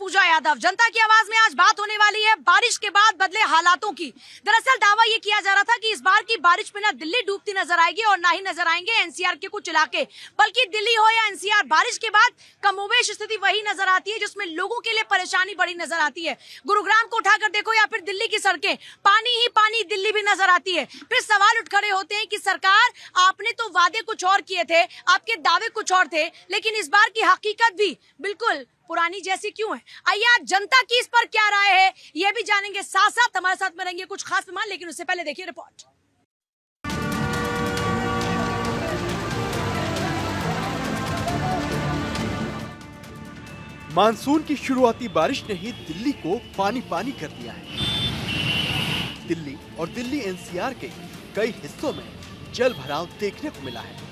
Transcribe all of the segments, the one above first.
पूजा यादव। जनता की आवाज में आज बात होने वाली है बारिश के बाद बदले हालातों की। दरअसल दावा ये किया जा रहा था कि इस बार की बारिश में ना दिल्ली डूबती नजर आएगी और ना ही नजर आएंगे एनसीआर के कुछ इलाके, बल्कि दिल्ली हो या एनसीआर, बारिश के बाद कमोवेश स्थिति वही नजर आती है जिसमें लोगों के लिए परेशानी बड़ी नजर आती है। गुरुग्राम को उठाकर देखो या फिर दिल्ली की सड़कें, पानी ही पानी दिल्ली भी नजर आती है। फिर सवाल उठ खड़े होते हैं कि सरकार, आपने तो वादे कुछ और किए थे, आपके दावे कुछ और थे, लेकिन इस बार की हकीकत भी बिल्कुल पुरानी जैसी क्यों है? आइए आज जनता की इस पर क्या राय है ये भी जानेंगे। साथ साथ हमारे साथ में रहेंगे कुछ खास मेहमान, लेकिन उससे पहले देखिए रिपोर्ट। मानसून की शुरुआती बारिश ने ही दिल्ली को पानी पानी कर दिया है। दिल्ली और दिल्ली एनसीआर के कई हिस्सों में जल भराव देखने को मिला है।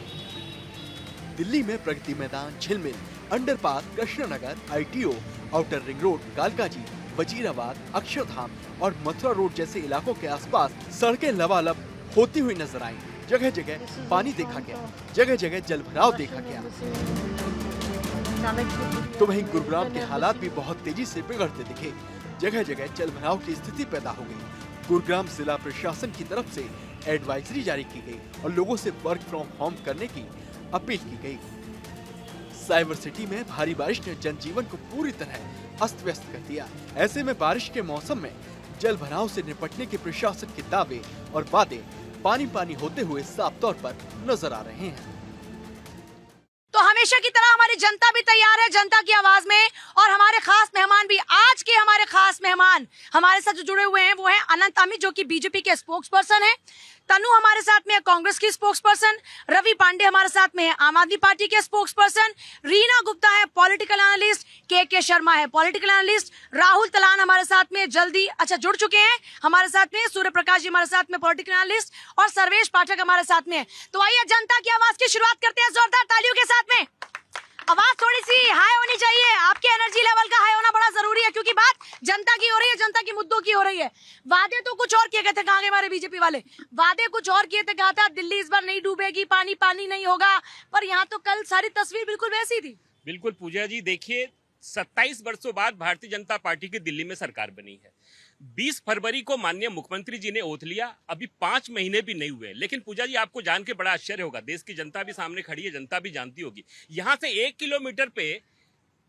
दिल्ली में प्रगति मैदान, झिलमिल, underpass, Krishnanagar, ITO, outer ring road, Kalkaji, Wazirabad, Akshardham और मथुरा रोड जैसे इलाकों के आसपास सड़कें लबालब होती हुई नजर आईं। जगह जगह पानी देखा गया, जगह जगह जल भराव देखा गया। तो वहीं गुरुग्राम के हालात भी बहुत तेजी से बिगड़ते दिखे। जगह जगह जल भराव की स्थिति पैदा हो गई। गुरुग्राम जिला प्रशासन की तरफ से एडवाइजरी जारी की गई और लोगों से वर्क फ्रॉम होम करने की अपील की गई। साइबर सिटी में भारी बारिश ने जनजीवन को पूरी तरह अस्त व्यस्त कर दिया। ऐसे में बारिश के मौसम में जल भराव से निपटने के प्रशासन के दावे और वादे पानी पानी होते हुए साफ तौर पर नजर आ रहे हैं। तो हमेशा की तरह हमारी जनता भी तैयार है जनता की आवाज में, और हमारे खास मेहमान भी। आज के हमारे खास मेहमान हमारे साथ जो जुड़े हुए हैं वो है अनंत अमित, जो कि बीजेपी के स्पोक्स पर्सन है। तनु हमारे साथ में है, कांग्रेस की स्पोक्स पर्सन। रवि पांडे हमारे साथ में है, आम आदमी पार्टी के स्पोक्स पर्सन। रीना गुप्ता है, पॉलिटिकल एनालिस्ट। के शर्मा है, पॉलिटिकल एनालिस्ट। राहुल तलान हमारे साथ में जल्दी जुड़ चुके हैं हमारे साथ में। सूर्य प्रकाश जी हमारे साथ में, पॉलिटिकल एनालिस्ट। और सर्वेश पाठक हमारे साथ में है। तो आइए जनता की आवाज की शुरुआत करते हैं जोरदार तालियों के साथ में। आवाज थोड़ी सी हाई होनी चाहिए, आपके एनर्जी लेवल का हाई होना बड़ा जरूरी है, क्योंकि बात जनता की हो रही है, जनता के मुद्दों की हो रही है। वादे तो कुछ और किए गए थे, कहाँ गए हमारे बीजेपी वाले? वादे कुछ और किए थे, कहा था दिल्ली इस बार नहीं डूबेगी, पानी पानी नहीं होगा, पर यहाँ तो कल सारी तस्वीर बिल्कुल वैसी थी। बिल्कुल पूजा जी, देखिए 27 वर्षों बाद भारतीय जनता पार्टी की दिल्ली में सरकार बनी है। 20 फरवरी को माननीय मुख्यमंत्री जी ने ओथ लिया, अभी 5 महीने भी नहीं हुए। लेकिन पूजा जी, आपको जान के बड़ा आश्चर्य होगा, देश की जनता भी सामने खड़ी है, जनता भी जानती होगी। यहाँ से 1 किलोमीटर पे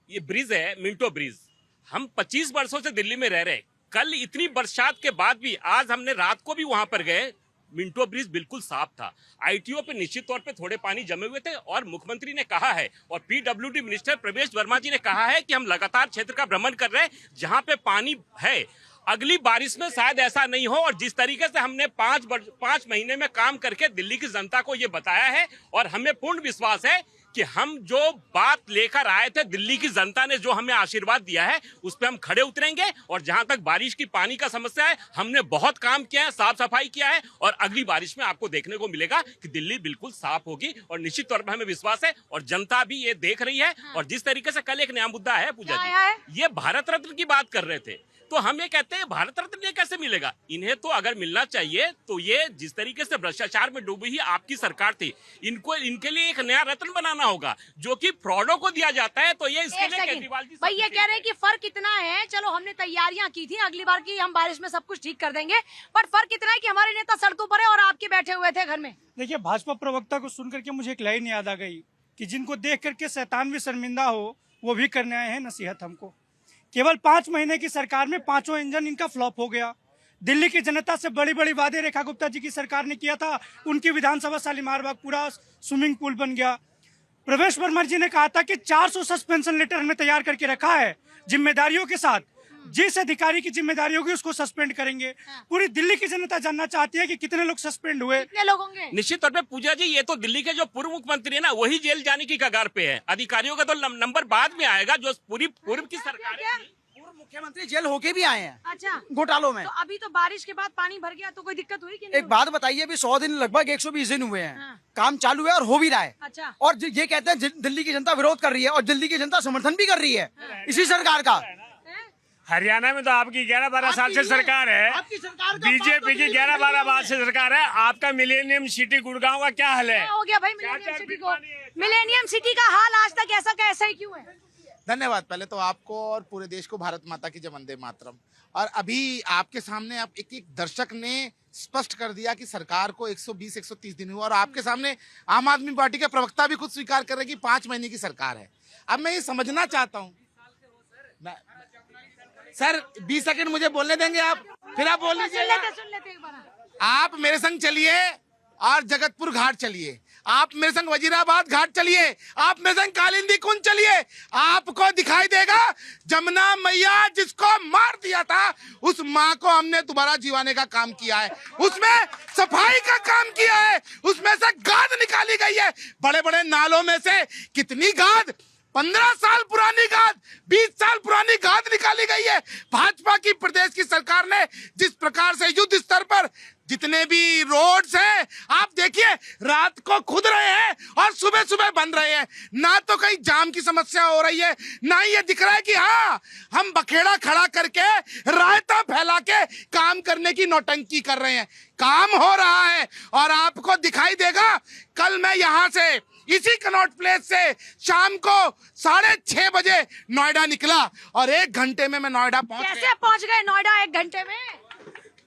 ये ब्रिज है, मिंटो ब्रिज। हम 25 वर्षों से दिल्ली में रह रहे, कल इतनी बरसात के बाद भी आज हमने रात को भी वहां पर गए, मिंटो ब्रिज बिल्कुल साफ था। आईटीओ पे निश्चित तौर पे थोड़े पानी जमे हुए थे, और मुख्यमंत्री ने कहा है और पीडब्ल्यूडी मिनिस्टर प्रवेश वर्मा जी ने कहा है कि हम लगातार क्षेत्र का भ्रमण कर रहे हैं जहां पे पानी है। अगली बारिश में शायद ऐसा नहीं हो, और जिस तरीके से हमने 5 महीने में काम करके दिल्ली की जनता को ये बताया है, और हमें पूर्ण विश्वास है कि हम जो बात लेकर आए थे, दिल्ली की जनता ने जो हमें आशीर्वाद दिया है उस पर हम खड़े उतरेंगे। और जहां तक बारिश की पानी का समस्या है, हमने बहुत काम किया है, साफ सफाई किया है, और अगली बारिश में आपको देखने को मिलेगा कि दिल्ली बिल्कुल साफ होगी, और निश्चित तौर पर हमें विश्वास है और जनता भी ये देख रही है। और जिस तरीके से कल एक नया मुद्दा है पूजा जी, ये भारत रत्न की बात कर रहे थे, तो हम ये कहते हैं भारत रत्न ये कैसे मिलेगा? इन्हें तो अगर मिलना चाहिए तो ये जिस तरीके से भ्रष्टाचार में डूबी ही आपकी सरकार थी, इनके लिए एक नया रत्न बनाना होगा, जो कि फ्रॉडों को दिया जाता है। तो ये इसके लिए केजरीवाल जी भाई ये कह रहे हैं कि फर्क इतना है, चलो हमने तैयारियां की थी, अगली बार की हम बारिश में सब कुछ ठीक कर देंगे, पर फर्क इतना है कि हमारे नेता सड़कों पर है और आपके बैठे हुए थे घर में। देखिए, भाजपा प्रवक्ता को सुनकर के मुझे एक लाइन याद आ गई कि जिनको देख करके शैतान भी शर्मिंदा हो, वो भी करने आए हैं नसीहत हमको। केवल 5 महीने की सरकार में 5 इंजन इनका फ्लॉप हो गया। दिल्ली की जनता से बड़ी बड़ी वादे रेखा गुप्ता जी की सरकार ने किया था, उनकी विधानसभा शालीमार बाग पूरा स्विमिंग पूल बन गया। प्रवेश वर्मा जी ने कहा था कि 400 सस्पेंशन लेटर हमने तैयार करके रखा है, जिम्मेदारियों के साथ, जिस अधिकारी की जिम्मेदारी होगी उसको सस्पेंड करेंगे। पूरी दिल्ली की जनता जानना चाहती है कि कितने लोग सस्पेंड हुए, कितने लोग होंगे। निश्चित तौर पे पूजा जी, ये तो दिल्ली के जो पूर्व मुख्यमंत्री है ना, वही जेल जाने की कगार पे है। अधिकारियों का तो नंबर बाद में आएगा, जो पूर्व की सरकार है। पूर्व मुख्यमंत्री जेल होके भी आए हैं अच्छा, घोटालों में। तो अभी तो बारिश के बाद पानी भर गया, तो कोई दिक्कत हुई कि नहीं? एक बात बताइए, अभी 100 दिन, लगभग 120 दिन हुए हैं। हाँ। काम चालू है और हो भी रहा है। अच्छा। और ये कहते हैं दिल्ली की जनता विरोध कर रही है, और दिल्ली की जनता समर्थन भी कर रही है इसी सरकार का। हरियाणा में तो आपकी 11-12 साल से सरकार है, आपकी सरकार का बीजेपी की 11-12 साल से सरकार है। आपका मिलेनियम सिटी गुड़गांव का क्या हाल है? क्या हो गया भाई मिलेनियम सिटी को? मिलेनियम सिटी का हाल आज तक ऐसा का ऐसा ही क्यों है? धन्यवाद पहले तो आपको और पूरे देश को भारत माता की जय, वंदे मातरम। और अभी आपके सामने आप एक दर्शक ने स्पष्ट कर दिया कि सरकार को 120-130 दिन हुआ और आपके सामने आम आदमी पार्टी के प्रवक्ता भी खुद स्वीकार कर रहे हैं कि 5 महीने की सरकार है। अब मैं ये समझना चाहता हूँ सर 20 सेकंड मुझे बोलने देंगे आप, फिर आप बोल लीजिएगा। सुन लेते एक बार। आप मेरे संग चलिए और जगतपुर घाट चलिए, आप मेरे संग वजीराबाद घाट चलिए, आप मेरे संग कालिंदी कुंज चलिए, आपको दिखाई देगा जमुना मैया जिसको मार दिया था उस माँ को हमने दोबारा जीवाने का काम किया है, उसमें सफाई का काम किया है, उसमें से गाद निकाली गई है। बड़े बड़े नालों में से कितनी गाद, 15 साल पुरानी गाद, 20 साल पुरानी गाद निकाली गई है। भाजपा की प्रदेश की सरकार ने जिस प्रकार से युद्ध स्तर पर जितने भी रोड्स हैं आप देखिए रात को खुद रहे हैं और सुबह सुबह बन रहे हैं। ना तो कहीं जाम की समस्या हो रही है, ना ही ये दिख रहा है कि हाँ हम बखेड़ा खड़ा करके रायता फैला के काम करने की नौटंकी कर रहे हैं। काम हो रहा है और आपको दिखाई देगा। कल मैं यहाँ से इसी कनॉट प्लेस से शाम को 6:30 बजे नोएडा निकला और 1 घंटे में मैं नोएडा पहुंच गया। कैसे पहुंच गए नोएडा 1 घंटे में?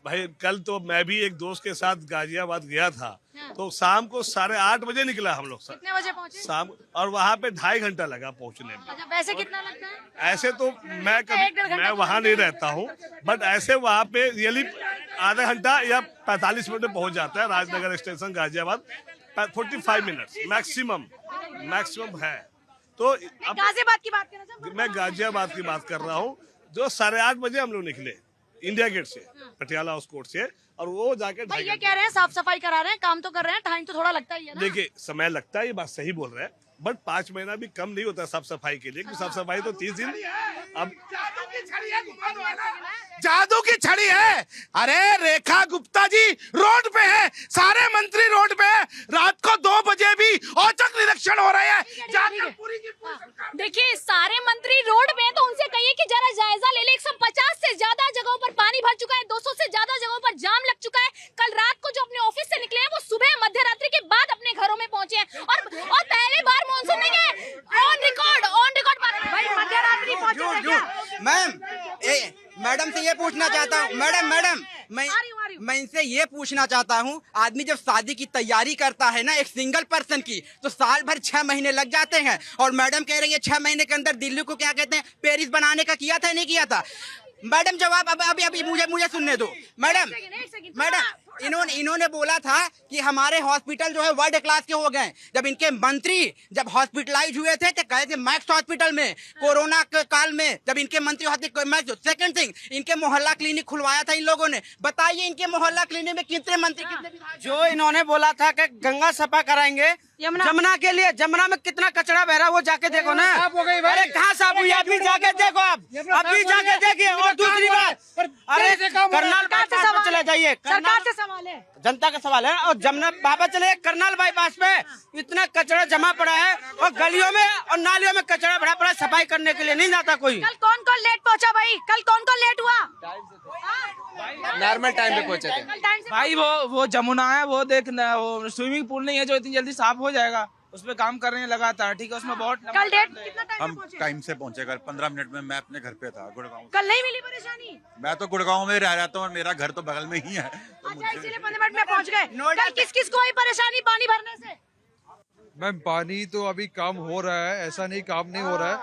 भाई कल तो मैं भी एक दोस्त के साथ गाजियाबाद गया था, तो शाम को 8:30 बजे निकला हम लोग कितने बजे पहुंचे? शाम, और वहाँ पे 2.5 घंटा लगा पहुँचने में। अच्छा, वैसे कितना लगता है? ऐसे तो मैं कभी मैं वहाँ नहीं रहता हूँ, बट ऐसे वहाँ पे रियली आधा घंटा या 45 मिनट में पहुँच जाता है। Rajnagar station Ghaziabad 45 minutes maximum है। तो अब गाजियाबाद की बात कर मैं गाजियाबाद की बात कर रहा हूँ, जो 8:30 बजे हम लोग निकले इंडिया गेट से, पटियाला हाउस कोर्ट से, और वो जाके भाई ये कह रहे हैं साफ सफाई करा रहे हैं, काम तो कर रहे हैं, टाइम तो थोड़ा लगता ही है ना। देखिए समय लगता है, ये बात सही बोल रहे हैं, बट 5 महीना भी कम नहीं होता साफ सफाई के लिए, क्योंकि साफ सफाई तो 30 दिन। अब जादू की छड़ी है। अरे रेखा गुप्ता जी रोड पे है, सारे मंत्री रोड पे है, रात को 2 बजे भी औचक निरीक्षण हो रहे हैं। देखिए सारे मंत्री रोड पे हैं, तो उनसे कहिए कि जरा जायजा ले ले। 150 से ज्यादा जगहों पर पानी भर चुका है, 200 से ज्यादा जगहों पर जाम लग चुका है। कल रात को जो अपने ऑफिस से निकले हैं वो सुबह मध्य रात्रि के बाद अपने घरों में पहुंचे हैं, और पहले बार मानसून नहीं है, ऑन रिकॉर्ड भाई मध्य रात्रि पहुंचे क्या? मैडम से ये पूछना चाहता हूँ, मैडम मैं इनसे ये पूछना चाहता हूँ, आदमी जब शादी की तैयारी करता है ना एक सिंगल पर्सन की, तो साल भर 6 महीने लग जाते हैं, और मैडम कह रही है 6 महीने के अंदर दिल्ली को क्या कहते हैं पेरिस बनाने का किया था नहीं किया था। मैडम जवाब अभी मुझे सुनने दो। मैडम इन्होंने बोला था कि हमारे हॉस्पिटल जो है वर्ल्ड क्लास के हो गए। जब इनके मंत्री जब हॉस्पिटलाइज हुए थे तो कहे थे मैक्स हॉस्पिटल में, कोरोना के काल में जब इनके मंत्री सेकंड थिंग इनके मोहल्ला क्लिनिक खुलवाया था इन लोगों ने। बताइए इनके मोहल्ला क्लिनिक में कितने मंत्री जो इन्होंने बोला था कि गंगा सफा कराएंगे जमुना के लिए, जमुना में कितना कचरा बह रहा है वो जाके देखो ना। अरे कहाँ साफ हुई अभी जाके देखो, आप अभी जाके देखिए। और दूसरी बात, अरे करनाल बाईपास पे चले जाइए, सरकार से सवाल है, जनता का सवाल है। और जमुना बाबा चले करनाल बाईपास पे इतना कचरा जमा पड़ा है, और गलियों में और नालियों में कचरा भरा पड़ा, सफाई करने के लिए नहीं जाता कोई। कल कौन लेट पहुंचा भाई? कल कौन लेट हुआ? नॉर्मल टाइम पे पहुंचे थे भाई। वो जमुना है, वो देखना, वो स्विमिंग पूल नहीं है जो इतनी जल्दी साफ हो जाएगा, उस पे काम कर रहे हैं लगातार, ठीक है। उसमें बहुत कल डेट कितना टाइम हम टाइम से पहुंचे, कल 15 मिनट में मैं अपने घर पे था गुड़गांव। कल नहीं मिली परेशानी? मैं तो गुड़गांव में रह रहता हूँ और मेरा घर तो बगल में ही है, तो अच्छा इसीलिए 15 मिनट में पहुंच गए। कल किस को आई परेशानी पानी भरने से? मैम पानी तो अभी काम हो रहा है, ऐसा नहीं काम नहीं हो रहा है,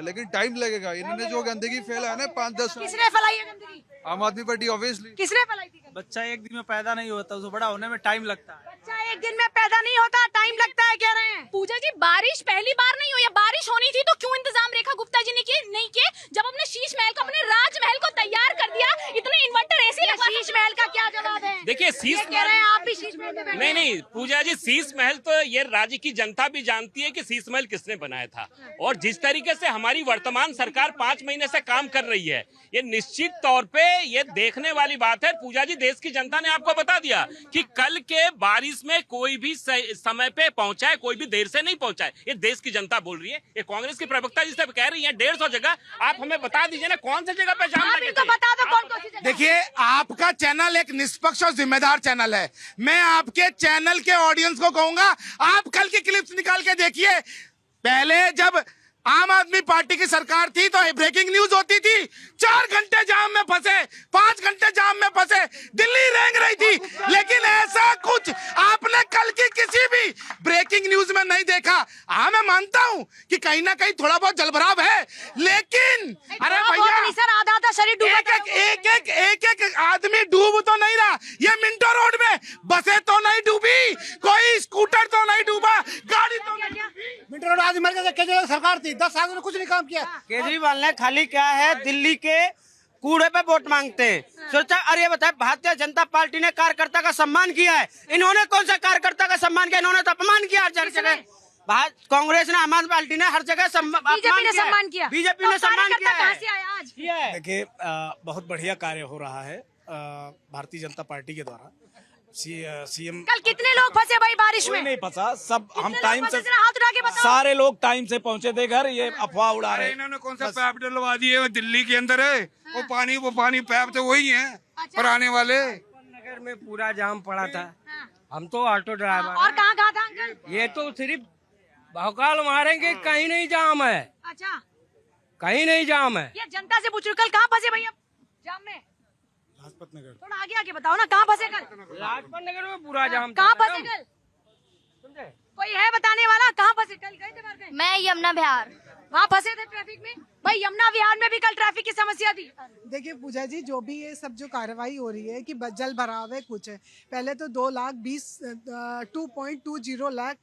लेकिन टाइम लगेगा। इन्होंने जो गंदगी फैला है ना 5-10, किसने फैलाई है गंदगी? आम आदमी पार्टी ऑब्वियसली। किसने फैलाई थी? बच्चा एक दिन में पैदा नहीं होता, उसे बड़ा होने में टाइम लगता है। बच्चा एक दिन में पैदा नहीं होता, टाइम लगता है, कह रहे हैं। पूजा जी बारिश पहली बार नहीं हुई है, बारिश होनी थी तो क्यों इंतजाम रेखा गुप्ता जी ने नहीं किए? जब अपने शीश महल को, अपने राजमहल को तैयार कर दिया, इतने इन्वर्टर एसी लगा। शीश महल का क्या जवाब है? देखिए शीश कह रहे हैं आप भी शीश महल में बैठे। नहीं पूजा जी, शीश महल तो ये राज्य की जनता भी जानती है कि शीश महल किसने बनाया था, और जिस तरीके से हमारी वर्तमान सरकार 5 महीने से काम कर रही है, ये निश्चित तौर पे ये देखने वाली बात है। पूजा जी देश की जनता ने आपको बता दिया कि कल के बारिश में कोई भी समय पे पहुंचा है, कोई भी देर से नहीं पहुंचा है। ये देश की जनता बोल रही है। ये कांग्रेस की प्रवक्ता जिसे कह रही है 150 जगह, आप हमें बता दीजिए ना कौन सी जगह पे जाम लगे थे? बता दो कौन सी जगह। देखिए आपका चैनल एक निष्पक्ष और जिम्मेदार चैनल है। मैं आपके चैनल के ऑडियंस को कहूंगा आप कल की क्लिप्स निकाल के देखिए। पहले जब आम आदमी पार्टी पार्टी की सरकार थी तो ब्रेकिंग न्यूज होती थी, 4 घंटे जाम में फंसे, 5 घंटे जाम में फंसे, दिल्ली रेंग रही थी। लेकिन ऐसा कुछ आपने कल की किसी भी ब्रेकिंग न्यूज में नहीं देखा। हाँ, मैं मानता हूँ कि कहीं ना कहीं थोड़ा बहुत जलभराव है, लेकिन अरे भैया सर आधा शरीर डूबा, एक आदमी डूब तो नहीं रहा। ये मिंटो रोड में बसें तो नहीं डूबी, कोई स्कूटर तो नहीं डूबा, गाड़ी तो नहीं डूबी। मिंटो रोड आदमी मर गया, केजरीवाल सरकार थी, 10 साल में कुछ नहीं काम किया। केजरीवाल ने खाली क्या है, दिल्ली के कूड़े पे वोट मांगते हैं। सोचा, अरे बताए, भारतीय जनता पार्टी ने कार्यकर्ता का सम्मान किया है, इन्होंने कौन सा कार्यकर्ता का सम्मान किया? इन्होंने तो अपमान किया हर जगह। कांग्रेस ने, आम आदमी पार्टी ने हर जगह बीजेपी ने सम्मान किया, बीजेपी ने सम्मान किया कहाँ से आया आज? देखिए, बहुत बढ़िया कार्य हो रहा है भारतीय जनता पार्टी के द्वारा। सीएम कल कितने लोग फंसे भाई बारिश में? नहीं फंसा, सब हम टाइम से, हाथ उठा के बताओ। सारे लोग टाइम से पहुंचे थे घर, ये अफवाह उड़ा रहे हैं। इन्होंने कौन सा पैप डलवा दिए? वो दिल्ली के अंदर है, वो पानी पैप तो वही है पुराने वाले। नगर में पूरा जाम पड़ा था, हम तो ऑटो ड्राइवर। और कहाँ था अंकल? ये तो सिर्फ भौकाल मारेंगे, कहीं नहीं जाम है, अच्छा, कहीं नहीं जाम है। ये जनता से पूछ रही हूँ, कल कहाँ फंसे भैया जाम में? लाजपत नगर। थोड़ा आगे आगे बताओ ना, कहाँ फंसे कल? लाजपत नगर में पूरा जाम। कहाँ फंसे कल? कोई है बताने वाला? कहाँ फंसे कल? गए थे बाहर गए? मैं यमुना विहार। वहाँ फंसे थे ट्रैफिक में? भाई यमुना विहार में भी कल ट्रैफिक की समस्या थी। देखिए पूजा जी, जो भी ये सब जो कार्रवाई हो रही है कि जल भराव है, कुछ है, पहले तो 2,20,2.20 लाख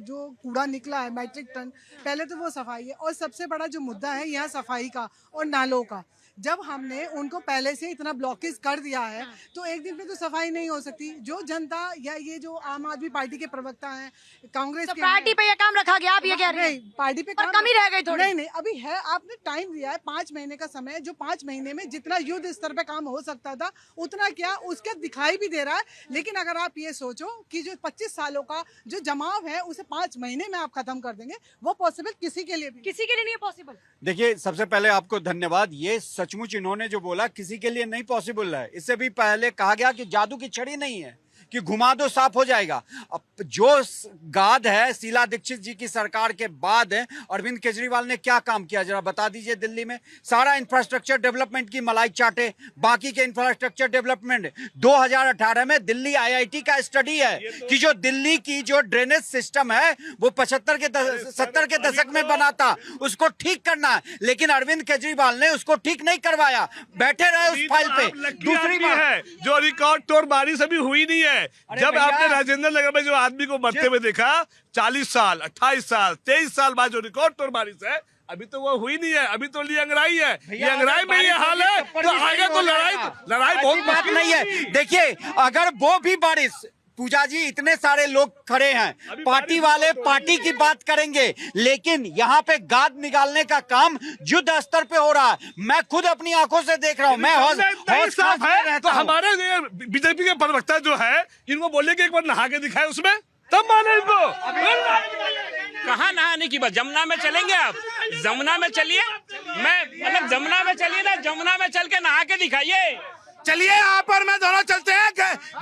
जो कूड़ा निकला है मैट्रिक टन, पहले तो वो सफाई है। और सबसे बड़ा जो मुद्दा है यहाँ सफाई का और नालों का। जब हमने उनको पहले से इतना ब्लॉकेज कर दिया है तो एक दिन में तो सफाई नहीं हो सकती। जो जनता या ये जो आम आदमी पार्टी के प्रवक्ता हैं, कांग्रेस तो के पार्टी पे ये काम रखा गया, आप ये कह रहे हैं? नहीं, पार्टी पे पर कमी रह गई थोड़ी। नहीं, अभी है, आपने टाइम दिया है 5 महीने का समय, जो 5 महीने में जितना युद्ध स्तर पे काम हो सकता था उतना क्या उसके दिखाई भी दे रहा है। लेकिन अगर आप ये सोचो कि जो 25 सालों का जो जमाव है उसे 5 महीने में आप खत्म कर देंगे, वो पॉसिबल किसी के लिए नहीं है पॉसिबल। देखिए, सबसे पहले आपको धन्यवाद। ये सचमुच इन्होंने जो बोला किसी के लिए नहीं पॉसिबल है। इससे भी पहले कहा गया कि जादू की छड़ी नहीं है कि घुमा दो साफ हो जाएगा। अब जो गाद है शीला दीक्षित जी की सरकार के बाद अरविंद केजरीवाल ने क्या काम किया, जरा बता दीजिए। दिल्ली में सारा इंफ्रास्ट्रक्चर डेवलपमेंट की मलाई चाटे, बाकी के इंफ्रास्ट्रक्चर डेवलपमेंट 2018 में दिल्ली आईआईटी का स्टडी है कि जो दिल्ली की जो ड्रेनेज सिस्टम है वो 70 के दशक में बना था, उसको ठीक करना है। लेकिन अरविंद केजरीवाल ने उसको ठीक नहीं करवाया, बैठे रहे उस फाइल पे। दूसरी बात है, जो रिकॉर्ड तोड़ बारिश अभी हुई नहीं है। जब आपने राजेंद्र नगर में जो आदमी को मरते हुए देखा 40 साल 28 साल 23 साल बाद, जो रिकॉर्ड तोड़ बारिश है अभी तो वो हुई नहीं है। अभी तो लियांगराई है, लियांगराई में ये हाल है तो आगे तो लड़ाई बहुत बात नहीं है। देखिए, अगर वो भी बारिश, पूजा जी इतने सारे लोग खड़े हैं, पार्टी वाले पार्टी की बात करेंगे, लेकिन यहाँ पे गाद निकालने का काम युद्ध स्तर पे हो रहा है। मैं खुद अपनी आंखों से देख रहा हूँ। मैं साफ है तो हमारे बीजेपी के प्रवक्ता जो है, इनको बोले कि एक बार नहा के दिखाए, उसमें तब माने इनको। कहाँ नहाने की बात? जमुना में चलेंगे आप? जमुना में चलिए, जमुना में चलिए ना, जमुना में चल के नहा के दिखाइए। चलिए, आप और मैं दोनों चलते हैं,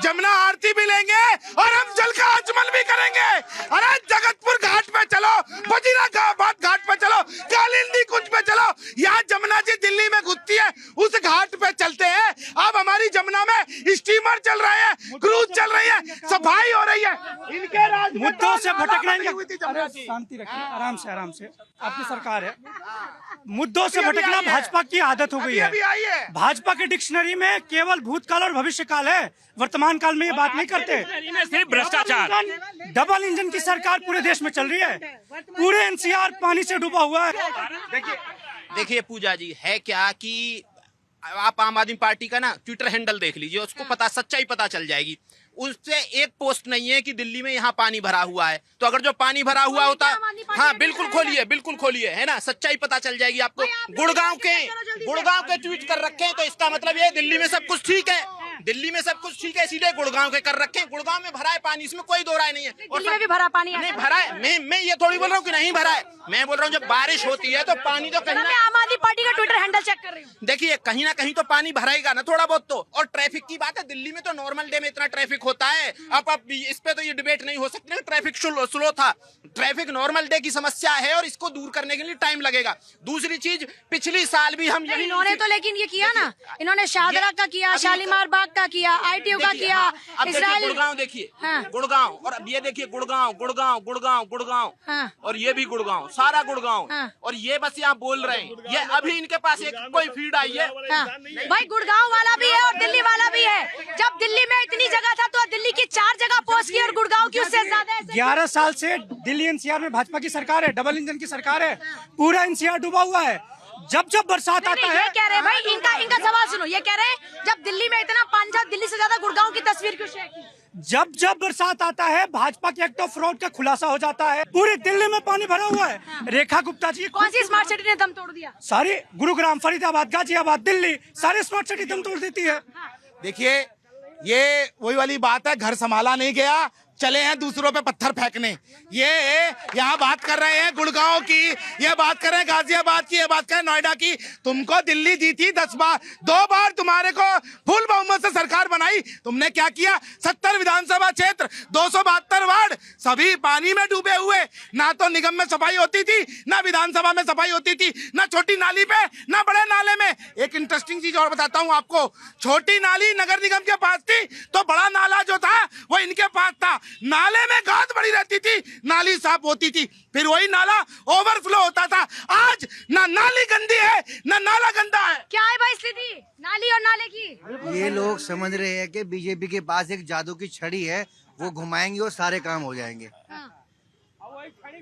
जमुना आरती भी लेंगे और हम जल का आचमन भी करेंगे। अरे जगतपुर घाट पे चलो, वजीराबाद घाट पे चलो, कालिंदी कुंज पे चलो, यहाँ जमुना जी दिल्ली में घुसती है, उस घाट पे चलते हैं। अब हमारी जमुना में स्टीमर चल रहे हैं, क्रूज चल रही है, सफाई हो रही है। इनके राज में मुद्दों से भटकना हुई थी जमुना जी। शांति रखिए, आराम से आपकी सरकार है। मुद्दों से भटकना भाजपा की आदत हो गई है। भाजपा के डिक्शनरी में केवल भूतकाल और भविष्यकाल है, वर्तमान काल में ये बात नहीं करते। सिर्फ भ्रष्टाचार। डबल इंजन की सरकार पूरे देश में चल रही है, पूरे एनसीआर पानी से डूबा हुआ है। देखिए पूजा जी, है क्या कि आप आम आदमी पार्टी का ना ट्विटर हैंडल देख लीजिए, उसको पता, सच्चाई पता चल जाएगी। उससे एक पोस्ट नहीं है कि दिल्ली में यहाँ पानी भरा हुआ है। तो अगर जो पानी भरा हुआ होता, हाँ बिल्कुल खोलिए, है ना, सच्चाई पता चल जाएगी आपको। गुड़गांव के ट्वीट कर रखे हैं, तो इसका मतलब ये दिल्ली में सब कुछ ठीक है। दिल्ली में सब कुछ ठीक है, सीधे गुड़गांव के कर रखे हैं। गुड़गांव में भरा है पानी, इसमें कोई दो राय नहीं है। और दिल्ली में भी भरा पानी है? नहीं भरा है, मैं ये थोड़ी बोल रहा हूँ कि नहीं भरा है, मैं बोल रहा हूँ जब बारिश होती है तो पानी तो कहीं मैं आम आदमी पार्टी का ट्विटर हैंडल चेक कर रही हूँ। देखिए कहीं ना कहीं तो पानी भराएगा ना थोड़ा बहुत तो। और ट्रैफिक की बात है, दिल्ली में तो नॉर्मल डे में इतना ट्रैफिक होता है। अब इस पे तो ये डिबेट नहीं हो सकती, ट्रैफिक स्लो था। ट्रैफिक नॉर्मल डे की समस्या है और इसको दूर करने के लिए टाइम लगेगा। दूसरी चीज, पिछली साल भी हम यही इन्होंने तो लेकिन ये किया ना, इन्होंने शाहदरा का किया, शालीमार बाग का किया, ITO का किया, अब देखिए गुड़गांव देखिए, हाँ। गुड़गांव, और अब ये देखिए गुड़गांव गुड़गांव गुड़गांव गुड़गांव, हाँ। और ये भी गुड़गांव, सारा गुड़गांव, हाँ। और ये बस यहाँ बोल रहे हैं। ये अभी इनके पास एक कोई फीड आई है। हाँ। भाई गुड़गांव वाला भी है और दिल्ली वाला भी है। जब दिल्ली में इतनी जगह था तो दिल्ली की 4 जगह पोस्ट की और गुड़गांव की उससे ज्यादा है। 11 साल से दिल्ली NCR में भाजपा की सरकार है, डबल इंजन की सरकार है, पूरा NCR डूबा हुआ है। जब बरसात आता है, ये कह रहे हैं भाई, इनका सवाल सुनो, ये कह रहे हैं जब दिल्ली में इतना पानी था, दिल्ली से ज्यादा गुड़गांव की तस्वीर क्यों शेयर की? जब बरसात आता है भाजपा के एक्ट ऑफ फ्रॉड का खुलासा हो जाता है। पूरी दिल्ली में पानी भरा हुआ है। रेखा गुप्ता जी, कौन सी स्मार्ट सिटी ने दम तोड़ दिया? सारी गुरुग्राम, फरीदाबाद, गाजियाबाद, दिल्ली, सारी स्मार्ट सिटी दम तोड़ देती है। देखिए ये वही वाली बात है, घर संभाला नहीं गया, चले हैं दूसरों पे पत्थर फेंकने। ये यहाँ बात कर रहे हैं गुड़गांव की, ये बात कर रहे हैं गाजियाबाद की, ये बात कर रहे हैं नोएडा की। तुमको दिल्ली दी थी 10 बार, 2 बार तुम्हारे को फुल बहुमत से सरकार बनाई, तुमने क्या किया? 70 विधानसभा क्षेत्र, 272 वार्ड, सभी पानी में डूबे हुए। ना तो निगम में सफाई होती थी, ना विधानसभा में सफाई होती थी, ना छोटी नाली पे, ना बड़े नाले में। एक इंटरेस्टिंग चीज और बताता हूँ आपको, छोटी नाली नगर निगम के पास थी तो बड़ा नाला जो था वो इनके पास था। नाले में गाद बड़ी रहती थी, नाली साफ होती थी, फिर वही नाला ओवरफ्लो होता था। आज ना नाली गंदी है ना नाला गंदा है। क्या है भाई स्थिति नाली और नाले की? ये लोग समझ रहे हैं कि बीजेपी के पास एक जादू की छड़ी है, वो घुमाएंगे और सारे काम हो जाएंगे।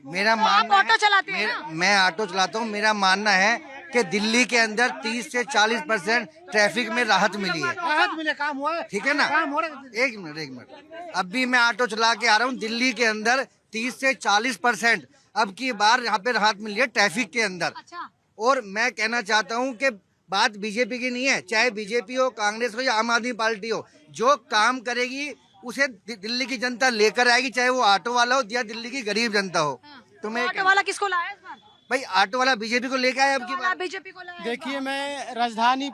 मेरा मानना ऑटो चलाते हैं ना? मैं ऑटो चलाता हूँ। मेरा मानना है कि दिल्ली के अंदर 30 से 40% ट्रैफिक में राहत मिली है। राहत मिले, काम हुआ है, ठीक है ना? काम हो रहा है। एक मिनट, अब भी मैं ऑटो चला के आ रहा हूँ। दिल्ली के अंदर 30 से 40% अब की बार यहाँ पे राहत मिली है ट्रैफिक के अंदर। अच्छा। और मैं कहना चाहता हूँ कि बात बीजेपी की नहीं है, चाहे बीजेपी हो, कांग्रेस हो या आम आदमी पार्टी हो, जो काम करेगी उसे दिल्ली की जनता लेकर आएगी, चाहे वो ऑटो वाला हो या दिल्ली की गरीब जनता हो। तो मैं ऑटो वाला किसको लाया इस बार? भाई ऑटो वाला बीजेपी को लेकर आया अब की बार। बीजेपी को लाया। देखिए मैं राजधानी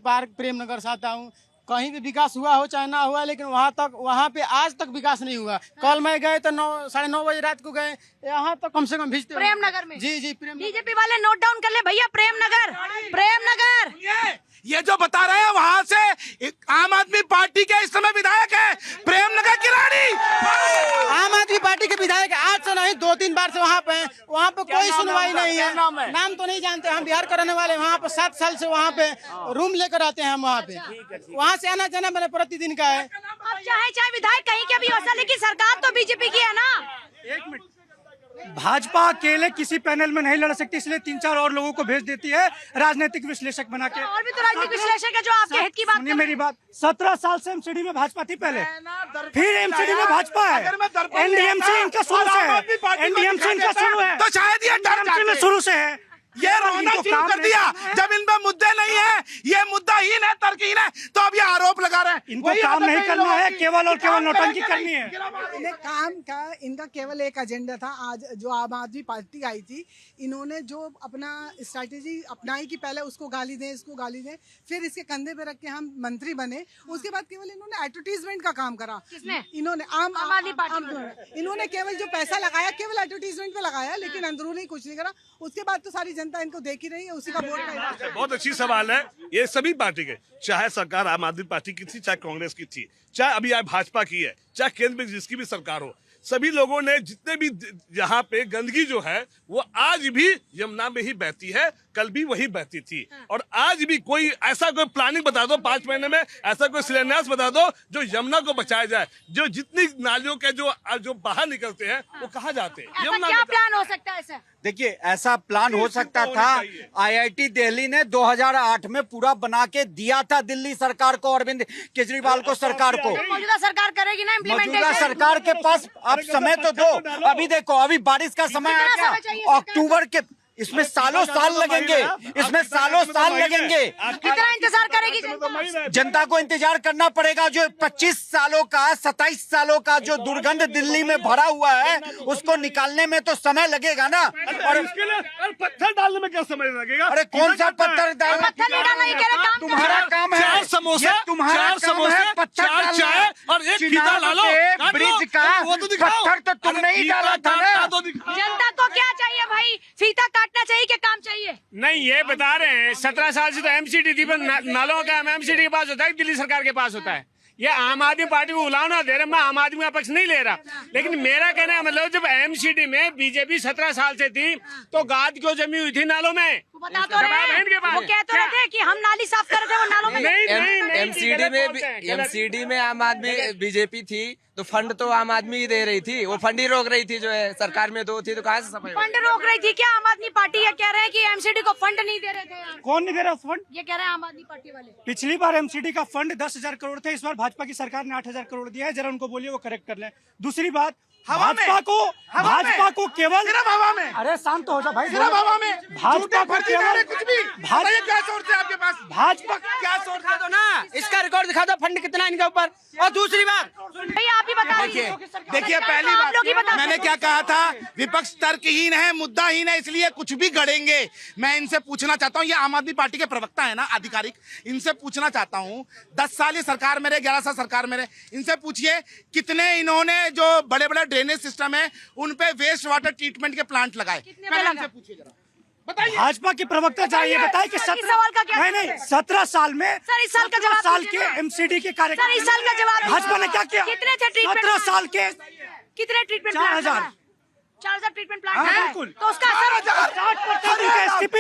पार्क प्रेमनगर से आता हूँ। कहीं भी विकास हुआ हो चाहे ना हुआ, लेकिन वहाँ पे आज तक विकास नहीं हुआ। कल मैं गए तो 9-9:30 बजे रात को गए, यहाँ तक कम से कम भिजते प्रेमनगर में। जी प्रेम। बीजेपी वाले नोट डाउन कर ले भैया, प्रेमनगर। ये जो बता रहे हैं वहाँ से आम आदमी पार्टी के इस समय विधायक है प्रेमनगर की रानी। आम आदमी पार्टी के विधायक आज से नहीं 2-3 बार से वहाँ पे कोई सुनवाई नहीं है। नाम तो नहीं जानते, हम बिहार का रहने वाले। वहाँ पे 7 साल से वहाँ पे रूम लेकर आते हैं हम वहाँ पे। वहाँ से आना जाना मैंने प्रतिदिन का है। अब चाहे विधायक कहीं के भी हो सकता, लेकिन सरकार तो बीजेपी की है ना। एक मिनट, भाजपा अकेले किसी पैनल में नहीं लड़ सकती, इसलिए 3-4 और लोगों को भेज देती है राजनीतिक विश्लेषक बना के। और भी तो राजनीतिक विश्लेषक है जो आपके हित की बात सुनिए मेरी बात। 17 साल से एमसीडी में भाजपा थी पहले, फिर एमसीडी में भाजपा है। एनडीएमसी इनका शुरू से है, एनडीएमसी इनका शुरू है, तो शायद ये एनडीएमसी में शुरू से है। ये रोना शुरू कर दिया जब इन पे मुद्दे नहीं है, ये मुद्दाहीन है, तर्कहीन है, तो अब ये आरोप लगा रहे हैं। इनको काम नहीं करना है, केवल और केवल नौटंकी करनी है। इन्हें काम का इनका केवल एक एजेंडा था। आज जो आम आदमी पार्टी आई थी, इन्होंने जो अपना स्ट्रैटेजी अपनाई कि पहले उसको गाली दें, इसको गाली दें, फिर इसके कंधे पे रख के हम मंत्री बने। उसके बाद केवल इन्होंने एडवर्टीजमेंट का काम करा। किसने? इन्होंने आम आदमी पार्टी। इन्होंने केवल जो पैसा लगाया केवल एडवर्टीजमेंट पे लगाया, लेकिन अंदरूनी कुछ नहीं करा। उसके बाद तो सारी जनता इनको देख ही रही है, उसी का वोट का। बहुत अच्छी सवाल है। ये सभी पार्टी के, चाहे सरकार आम आदमी पार्टी की थी, चाहे कांग्रेस की थी, चाहे अभी भाजपा की है, चाहे केंद्र में जिसकी भी सरकार हो, सभी लोगों ने जितने भी यहाँ पे गंदगी जो है वो आज भी यमुना में ही बहती है, कल भी वही बहती थी। और आज भी कोई ऐसा कोई प्लानिंग बता दो 5 महीने में, ऐसा कोई शिलान्यास बता दो जो यमुना को बचाया जाए। जो जितनी नालियों के जो बाहर निकलते हैं वो कहाँ जाते हैं? यमुना क्या प्लान हो सकता है सर? देखिए ऐसा प्लान हो सकता था, IIT दिल्ली ने 2008 में पूरा बना के दिया था दिल्ली सरकार को, अरविंद केजरीवाल को, सरकार को। मौजूदा सरकार करेगी ना इम्प्लीमेंटेशन? मौजूदा सरकार के पास अब समय तो दो। अभी देखो, अभी बारिश का समय आ गया, इसमें सालों साल लगेंगे, इसमें सालों साल लगेंगे। कितना इंतजार करेगी जनता? जनता को इंतजार करना पड़ेगा। जो 25 सालों का 27 सालों का जो दुर्गंध दिल्ली में भरा हुआ है उसको निकालने में तो समय लगेगा ना। और पत्थर डालने में क्या समय लगेगा? अरे कौन सा पत्थर डालना? पत्थर नहीं डालना, ये कह रहे काम तुम्हारा काम है, 4 समोसा, ये तुम्हारा 4 काम है, समोसे, पत्थर 4 डालना। चाय और 1 फीता ला लो। चिनाब के ब्रिज का वो तो दिखाओ। पत्थर तो तुमने ही डाला था ना। जनता को क्या चाहिए भाई? फीता काटना चाहिए कि काम चाहिए? नहीं, ये बता रहे हैं 17 साल से तो एमसीडी थी, पर नालों का एमसीडी के पास होता है, दिल्ली सरकार के पास होता है। ये आम आदमी पार्टी को उलाना दे रहे, मैं आम आदमी का पक्ष नहीं ले रहा, लेकिन मेरा कहना है मतलब जब एमसीडी में बीजेपी 17 साल से थी तो गाद क्यों जमी हुई थी नालों में? बता तो रहे हैं, वो कह तो रहे थे कि हम नाली साफ कर रहे थे, वो नालों में नहीं, एमसीडी में आम आदमी बीजेपी थी तो फंड तो आम आदमी ही दे रही थी, वो फंड ही रोक रही थी। जो है सरकार में 2 थी तो कहाँ से सफाई? फंड रोक रही थी क्या आम आदमी पार्टी? ये कह रहे हैं कि एमसीडी को फंड नहीं दे रहे थे यार। कौन नहीं दे रहा फंड? ये कह रहे हैं आम आदमी पार्टी वाले। पिछली बार एमसीडी का फंड 10,000 करोड़ थे, इस बार भाजपा की सरकार ने 8,000 करोड़ दिया है। जरा उनको बोलिए वो करेक्ट कर लें। दूसरी बात, भाजपा को केवल सिर्फ हवा में, अरे शांत हो जाओ भाई, सिर्फ हवा में भाजपा को केवल कुछ भी भाजपा क्या सोर्स है आपके पास? भाजपा क्या सोर्स है? दो ना, इसका रिकॉर्ड दिखा दो, फंड कितना है इनके ऊपर। और दूसरी बात, भैया आप ही बताइए। देखिए पहली आप लोग ही बात बता मैंने दो। क्या कहा था, विपक्ष तर्कहीन है, मुद्दाहीन है, इसलिए कुछ भी गढ़ेंगे। मैं इनसे पूछना चाहता हूँ, ये आम आदमी पार्टी के प्रवक्ता है ना आधिकारिक, इनसे पूछना चाहता हूँ 10 साल ये सरकार में रहे, 11 साल सरकार में रहे, इनसे पूछिए कितने इन्होंने जो बड़े बड़े ड्रेनेज सिस्टम है उन पे वेस्ट वाटर ट्रीटमेंट के प्लांट लगाए? पहले इनसे पूछिए जरा, बताइए। भाजपा के प्रवक्ता चाहिए बताए कि सर, इस सवाल का क्या नहीं 17 साल में सर, इस साल का 17 जवाब साल दीजिए के ना। एमसीडी के सर, कार्यक्रम इस साल का जवाब दीजिए। भाजपा ने क्या किया? कितने थे ट्रीटमेंट? 17 साल के कितने ट्रीटमेंट? 4,000 4,000 ट्रीटमेंट प्लांट हाँ, लगाए। बिल्कुल। तो उसका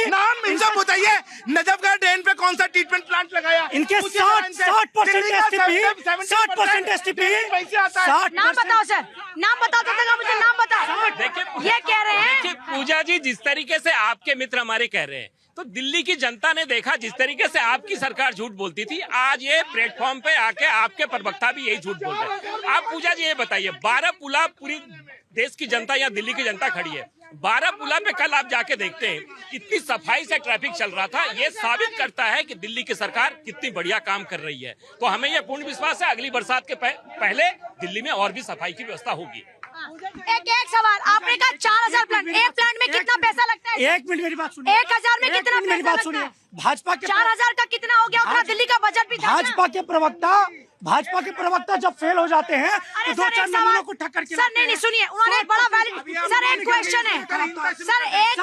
नाम इनसे बताइए, नजफगढ़ ड्रेन पे कौन सा ट्रीटमेंट प्लांट लगाया? इनके 60% एसटीपी पैसे आता है। नाम बताओ सर, नाम बताओ तो मुझे नाम बताओ। देखिए ये कह रहे हैं देखिए पूजा जी, जिस तरीके से आपके मित्र हमारे कह रहे हैं, तो दिल्ली की जनता ने देखा जिस तरीके से आपकी सरकार झूठ बोलती थी, आज ये प्लेटफॉर्म पे आके आपके प्रवक्ता भी यही झूठ बोल रहे हैं। आप पूजा जी ये बताइए, 12 पुला पूरी देश की जनता या दिल्ली की जनता खड़ी है, 12 पुला पे कल आप जाके देखते हैं कितनी सफाई से ट्रैफिक चल रहा था। ये साबित करता है कि दिल्ली की सरकार कितनी बढ़िया काम कर रही है। तो हमें यह पूर्ण विश्वास है अगली बरसात के पहले दिल्ली में और भी सफाई की व्यवस्था होगी। एक सवाल, आपने कहा 4,000 प्लांट, एक प्लांट में कितना पैसा लगता है? 1 मिनट मेरी बात सुनिए। 1,000 में कितना मेरी पैसा बात लगता सुनिए। है? भाजपा के 4,000 का कितना हो गया? उतना दिल्ली का बजट भी था ना? भाजपा के प्रवक्ता जब फेल हो जाते हैं तो 2-4 नमूनों को ठक्कर के सर नहीं सुनिए, उन्होंने एक बड़ा वैलिड सर एक क्वेश्चन है सर, एक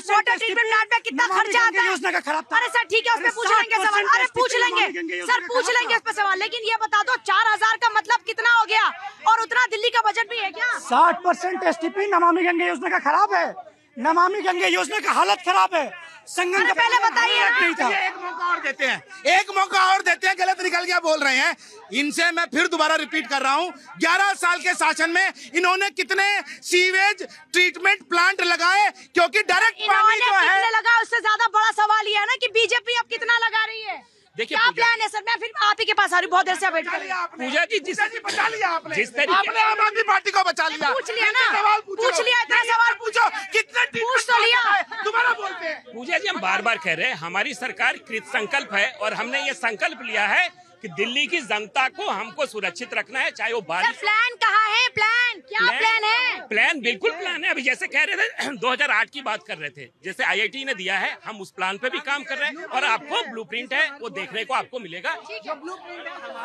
वाटर ट्रीटमेंट प्लांट पे कितना खर्चा आता है? योजना का खराब था। अरे सर ठीक है, उस पे पूछ लेंगे सवाल। अरे पूछ लेंगे सर, पूछ लेंगे इस पे सवाल, लेकिन ये बता दो 4,000 का मतलब कितना हो गया? और उतना दिल्ली का बजट भी है क्या? 60% एसटीपी नमामि गंगे योजना का खराब है। नमामि गंगे योजना का हालत खराब है। संगम का पहले बताइए ना। नहीं था। एक मौका और देते हैं, एक मौका और देते हैं। गलत निकल गया बोल रहे हैं, इनसे मैं फिर दोबारा रिपीट कर रहा हूं, 11 साल के शासन में इन्होंने कितने सीवेज ट्रीटमेंट प्लांट लगाए? क्योंकि डायरेक्ट पानी जो है कितने लगा, उससे ज्यादा बड़ा सवाल ये है ना कि बीजेपी अब कितना लगा रही है। देखिए क्या प्लान है सर? मैं फिर आप ही के पास आ रही हूँ, बहुत देर से वेट कर रही हूँ। पूजा जी बचा लिया आपने, जिस तरीके आपने आम आदमी पार्टी को बचा लिया। पूछ लिया ना, सवाल पूछो, पूछ लिया, इतना सवाल पूछो, कितने पूछ तो लिया। दोबारा बोलते हैं। पूजा जी हम बार बार कह रहे हैं हमारी सरकार कृत संकल्प है और हमने ये संकल्प लिया है कि दिल्ली की जनता को हमको सुरक्षित रखना है, चाहे वो सर बारिश। प्लान कहाँ है? प्लान क्या प्लान है? प्लान बिल्कुल प्लान है। अभी जैसे कह रहे थे 2008 की बात कर रहे थे, जैसे IIT ने दिया है, हम उस प्लान पे भी काम कर रहे हैं और आपको ब्लूप्रिंट है वो देखने को आपको मिलेगा।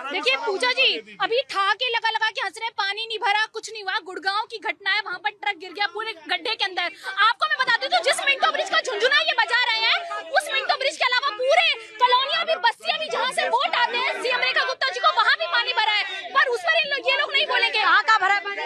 देखिए पूजा जी, अभी था के लगा के हंस रहे, पानी नहीं भरा, कुछ नहीं हुआ। गुड़गांव की घटना है, वहाँ पर ट्रक गिर गया पूरे गड्ढे के अंदर। आपको मैं बता दूं, तो जिस मिंटो ब्रिज का झुंझुना ये बजा रहे हैं, उस मिंटो ब्रिज के अलावा पूरे कॉलोनियां भी, बस्तियां भी, जहाँ से वोट आते हैं सीएम रेखा गुप्ता जी को, वहाँ भी पानी भरा है। पर उस पर ये लोग नहीं बोलेंगे कहाँ का भरा है पानी।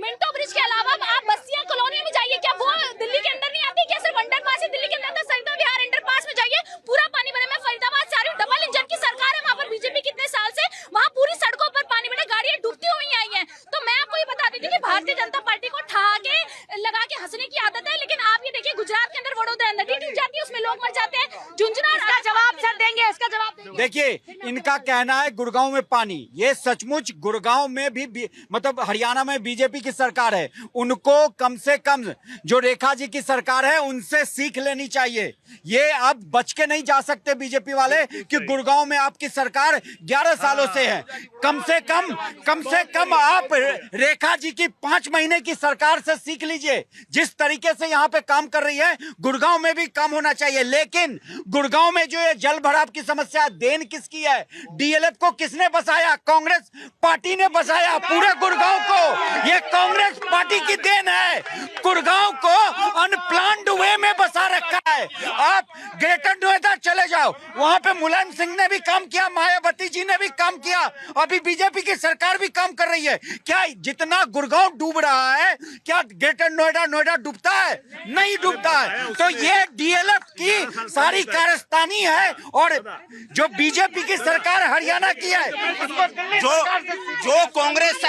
मिंटो ब्रिज के अलावा आप बस्तियां कॉलोनियां में जाइए, क्या वो दिल्ली के अंदर नहीं आती? क्या सिर्फ अंडरपास है दिल्ली के अंदर? सरिता विहार अंडरपास में जाइए, पूरा पानी भरा। मैं फरीदाबाद से आ रही हूँ, डबल इंजन की सरकार है वहाँ पर बीजेपी कितने साल से, वहाँ पूरी सड़कों पर पानी भरा, गाड़ियां डूबती हुई आई है। तो मैं आपको ये बता देती हूँ कि भारतीय जनता पार्टी को ठहाके लगा के हंसने की आदत है, लेकिन आप ये देखिए गुजरात के अंदर वडोदरा नदी डूब जाती है, उसमें लोग मर जाते हैं। झुंझुना, इसका जवाब सर देंगे, इसका जवाब देंगे। देखिए इनका कहना है गुड़गांव में पानी। ये सचमुच गुड़गांव में भी मतलब हरियाणा में बीजेपी की सरकार है, उनको कम से कम जो रेखा जी की सरकार है उनसे सीख लेनी चाहिए। ये अब बच के नहीं जा सकते बीजेपी वाले कि गुड़गांव में आपकी सरकार 11 सालों से है। कम से कम आप रेखा जी की 5 महीने की सरकार से सीख लीजिए। जिस तरीके से यहाँ पे काम कर रही है गुड़गांव में भी काम होना चाहिए। लेकिन गुड़गांव में जो ये जल भराव की समस्या, देन किसकी है? डीएलएफ को किसने बसाया? कांग्रेस पार्टी ने बसाया पूरे गुड़गांव को। ये कांग्रेस पार्टी की देन है। गुड़गांव को अनप्लान्ड वे में बसा रखा है। आप ग्रेटर नोएडा चले जाओ, वहां पे मुलायम सिंह ने भी काम किया, मायावती जी ने भी काम किया, अभी बीजेपी की सरकार भी काम कर रही है। क्या जितना गुड़गांव डूब रहा है क्या ग्रेटर नोएडा डूबता है? नहीं डूबता है। तो ये डीएलएफ की सारी कारस्तानी है और जो बीजेपी की सरकार हरियाणा की है जो कांग्रेस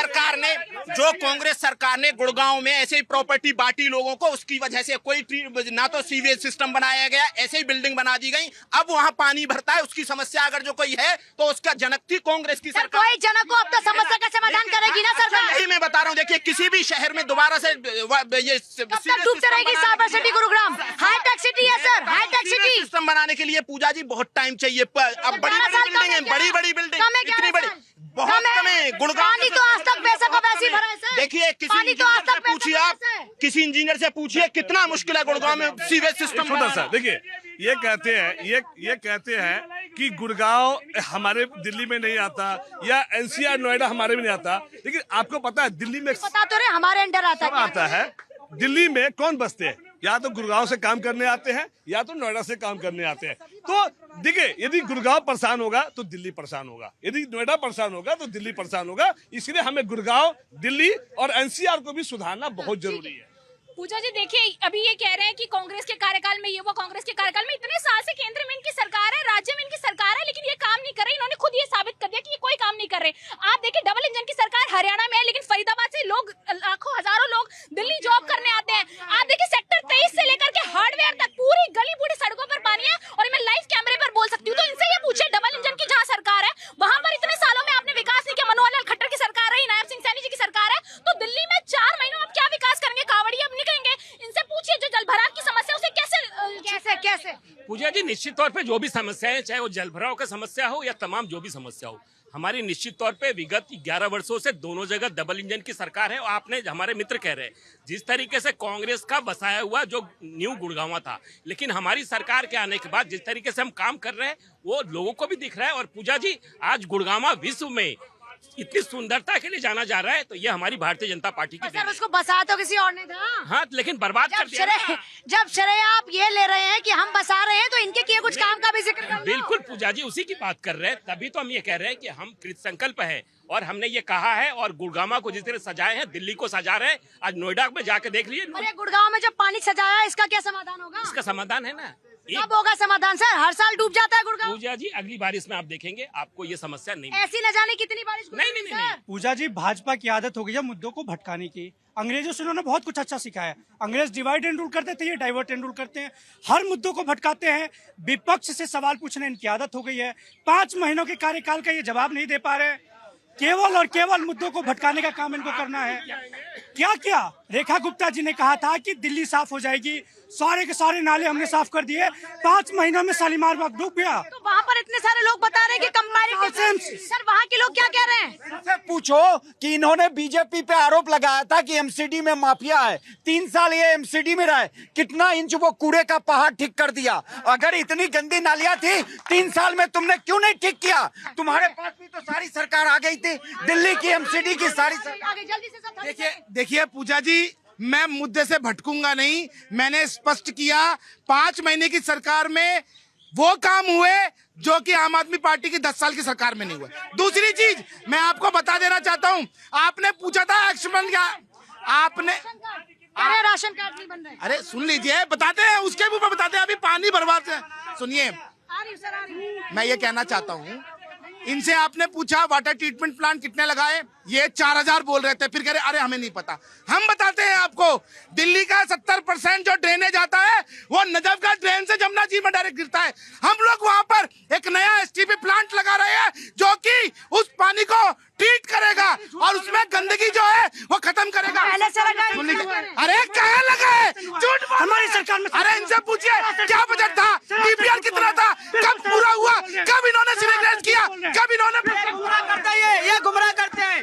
सरकार ने गुड़गांव में ऐसे ही प्रॉपर्टी बांटी लोगों को, उसकी वजह से कोई ना तो सीवेज सिस्टम बनाया गया, ऐसे ही बिल्डिंग बना दी गई। अब वहां पानी भरता है, उसकी समस्या अगर जो कोई है तो उसका जनक थी कांग्रेस की सरकार। कोई जनक को अब तो समस्या का समाधान करेगी ना सरकार। यही मैं बता रहा हूँ। देखिए किसी भी शहर में दोबारा से ये डूबते रहेगी cyber city Gurugram. Hi tech city है सर, हाईटेक सिटी। सिस्टम बनाने के लिए पूजा जी बहुत टाइम चाहिए। अब बड़ी बिल्डिंग इतनी बड़ी बहुत कम है। गुड़गांव तो आज तक पैसा को वैसे ही भरा है सर। देखिए किसी इंजीनियर से पूछिए, आप किसी इंजीनियर से पूछिए कितना मुश्किल है गुड़गांव में सीवेज सिस्टम। छोटा सा देखिए, ये कहते हैं कि गुड़गांव हमारे दिल्ली में नहीं आता या एनसीआर नोएडा हमारे में नहीं आता। लेकिन आपको पता है दिल्ली में पता तो रहे हमारे अंडर आता है। दिल्ली में कौन बसते हैं? या तो गुड़गांव से काम करने आते हैं या तो नोएडा से काम करने आते हैं। तो देखिए यदि गुड़गांव परेशान होगा तो दिल्ली परेशान होगा, यदि नोएडा परेशान होगा तो दिल्ली परेशान होगा। इसलिए हमें गुड़गांव, दिल्ली और एनसीआर को भी सुधारना बहुत जरूरी है। पूजा जी देखिए, अभी ये कह रहे हैं कि कांग्रेस के कार्यकाल में ये वो, कांग्रेस के कार्यकाल में इतने साल से केंद्र में इनकी सरकार है, राज्य में इनकी सरकार है, लेकिन ये काम नहीं कर रही। इन्होंने खुद ये साबित कर दिया कि ये कोई काम नहीं कर रहे। आप देखिए डबल इंजन की सरकार हरियाणा में है, लेकिन फरीदाबाद से लोग, लाखों हजारों लोग दिल्ली जॉब करने आते हैं। आप देखिए सेक्टर 23 से लेकर के हार्डवेयर तक पूरी गली बूढ़ी सड़कों पर पानी है, और मैं लाइव कैमरे पर बोल सकती हूँ। तो इनसे ये पूछे डबल इंजन की जहाँ सरकार है वहां पर इतने सालों में आपने विकास नहीं किया। मनोहर लाल खट्टर की सरकार रही, नायब सिंह सैनी जी की सरकार है, तो दिल्ली में 4 महीनों आप क्या विकास करेंगे? कावड़िया अब निकलेंगे। इनसे पूछिए जो जलभराव की समस्या उसे कैसे पूजा जी निश्चित तौर पे जो भी समस्याएं, चाहे वो जलभराव का समस्या हो या तमाम जो भी समस्या हो, हमारी निश्चित तौर पे विगत 11 वर्षों से दोनों जगह डबल इंजन की सरकार है। और आपने, हमारे मित्र कह रहे हैं, जिस तरीके से कांग्रेस का बसाया हुआ जो न्यू गुड़गांव था, लेकिन हमारी सरकार के आने के बाद जिस तरीके से हम काम कर रहे हैं वो लोगों को भी दिख रहा है। और पूजा जी आज गुड़गांव विश्व में इतनी सुंदरता के लिए जाना जा रहा है, तो ये हमारी भारतीय जनता पार्टी की सर उसको बसा तो किसी और ने था। हाँ, लेकिन बर्बाद कर दिया। जब श्रेय आप ये ले रहे हैं कि हम बसा रहे हैं, तो इनके किए कुछ काम का भी जिक्र कर लो। बिल्कुल पूजा जी उसी की बात कर रहे हैं। तभी तो हम ये कह रहे हैं कि हम कृत संकल्प है और हमने ये कहा है। और गुड़गांव को जिस तरह सजाए हैं, दिल्ली को सजा रहे हैं, आज नोएडा में जाके देख लीजिए। अरे गुड़गांव में जब पानी सजाया, इसका क्या समाधान होगा? इसका समाधान है ना, कब होगा समाधान सर? हर साल डूब जाता है गुड़गांव। पूजा जी अगली बारिश में आप देखेंगे आपको ये समस्या नहीं, ऐसी न जाने कितनी बारिश। नहीं। पूजा जी भाजपा की आदत हो गई है मुद्दों को भटकाने की। अंग्रेजों से उन्होंने बहुत कुछ अच्छा सिखाया। अंग्रेज डिवाइड एंड रूल करते थे, ये डाइवर्ट एंड रूल करते हैं। हर मुद्दों को भटकाते हैं, विपक्ष से सवाल पूछने इनकी आदत हो गई है। 5 महीनों के कार्यकाल का ये जवाब नहीं दे पा रहे। केवल और केवल मुद्दों को भटकाने का काम इनको करना है। क्या रेखा गुप्ता जी ने कहा था कि दिल्ली साफ हो जाएगी, सारे के सारे नाले हमने साफ कर दिए। 5 महीनों में शालीमार बाग डूब गया। तो वहाँ पर इतने सारे लोग बता रहे हैं कि कंपैरेटिव। सर वहाँ के लोग क्या कह रहे हैं? इनसे पूछो कि इन्होंने बीजेपी पे आरोप लगाया था कि एमसीडी में माफिया है। 3 साल ये एमसीडी में रहे, कितना इंच वो कूड़े का पहाड़ ठीक कर दिया। अगर इतनी गंदी नालियां थी 3 साल में तुमने क्यों नहीं ठीक किया? तुम्हारे पास भी तो सारी सरकार आ गई थी, दिल्ली की एमसीडी की सारी सरकार। देखिए पूजा जी, मैं मुद्दे से भटकूंगा नहीं। मैंने स्पष्ट किया 5 महीने की सरकार में वो काम हुए जो कि आम आदमी पार्टी की 10 साल की सरकार में नहीं हुए। दूसरी चीज मैं आपको बता देना चाहता हूं, आपने पूछा था एक्शन क्या आपने, अरे राशन कार्ड नहीं बन रहे। अरे सुन लीजिए, बताते हैं उसके ऊपर बताते हैं। अभी पानी बर्बाद है, सुनिए। मैं ये कहना चाहता हूँ इनसे आपने पूछा वाटर ट्रीटमेंट प्लांट कितने लगाए, ये 4000 बोल रहे थे, फिर कह रहे अरे हमें नहीं पता। हम बताते हैं आपको, दिल्ली का 70% जो ड्रेनेज आता है वो नजफगंज ड्रेन से जमुना जी में डायरेक्ट गिरता है। हम लोग वहां पर एक नया एसटीपी प्लांट लगा रहे हैं जो कि उस पानी को ट्रीट करेगा और उसमें गंदगी जो है वो खत्म करेगा। पहले से लगा है। अरे कहाँ लगा है, झूठ बोल हमारी सरकार में। अरे इनसे पूछिए क्या बजट था, डीपीआर कितना था, कब पूरा हुआ, कब इन्होंने सिलेक्ट किया, कब इन्होंने गुमराह करते हैं ये गुमराह करते हैं,